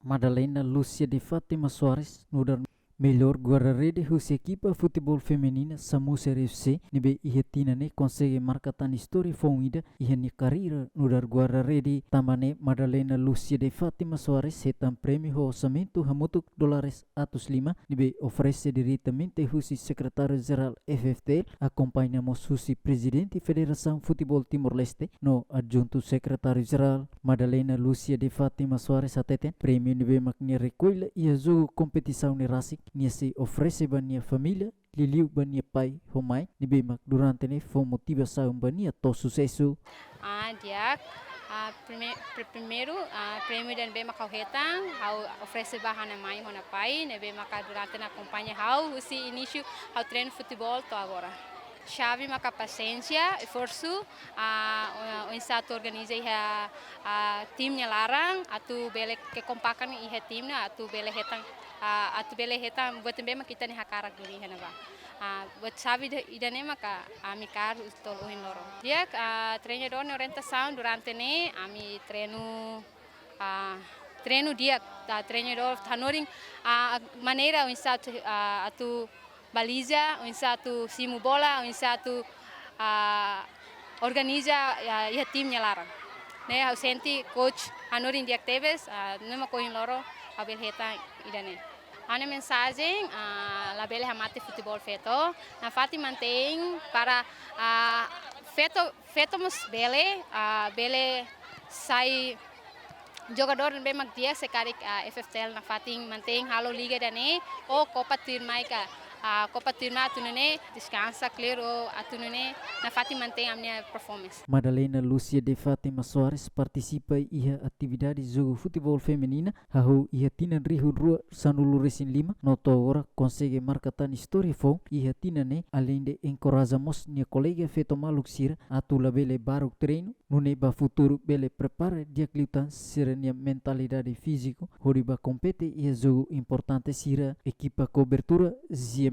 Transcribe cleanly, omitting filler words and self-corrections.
Madalena Lúcia de Fátima Soares no dar melhor guarda-rede Rússia equipa futebol feminina Samuser FC nibe ihetina ne consegue marcatan história fonida ihani carreira no dar guarda-rede tambane Madalena Lúcia de Fátima Soares retam prêmio ho orçamento hamutuk $5 nibe oferece diretamente Rússia secretário-geral FFTL acompanhamos Rússia presidente Federação Futebol Timor-Leste no adjunto secretário-geral Madalena Lúcia de Fátima Soares ateten prêmio nibe maknia recolha ia jogo competição ni rasik nia se oferece bania família liliu bania pai homai nibe durante ne foi motivação bania to sucesso Dia primeiro prêmio dan be makau hetang hau oferece bahana mai hona pai nebe maka durante na acompanha hau usi início hau treino futebol to agora chave maka paciência esforço o insato organiza a timnya larang atu bele kekompakan ihe timna atu bele hetang buat bema kita ni hakarak duri hana ba buat chave idane maka amikar ustol uhin loro dia treinador ne orientação durante ne ami treino dia treinador tanoring maneira o insato atu baliza, o insato simu bola, o insato organiza ia timnya larang. Ne au senti coach Hanorin Diak Tebes, numa coin loro abel heta idane. Ane mensagem labele hamate futebol feto, na fati mantém para feto mus bele sai jogador bem dia sekarik FFTL na fating mantém halo liga dane o Copa Tirmaika Copa Tirma atunune descansa claro atunune na fati mantém a minha performance. Madalena Lúcia de Fátima Soares participa iha atividade jogo futebol feminina hahu iha tinan rihu rua sanulu resin 5 noto ora consegue marcatan história fo iha tinane além de encorajamos nia colega feto maluk sira atu labele baru treino nune ba futuro bele prepara dia kliutan serenia mentalidade físico horiba compete iha jogo importante sira equipa cobertura Ziemen.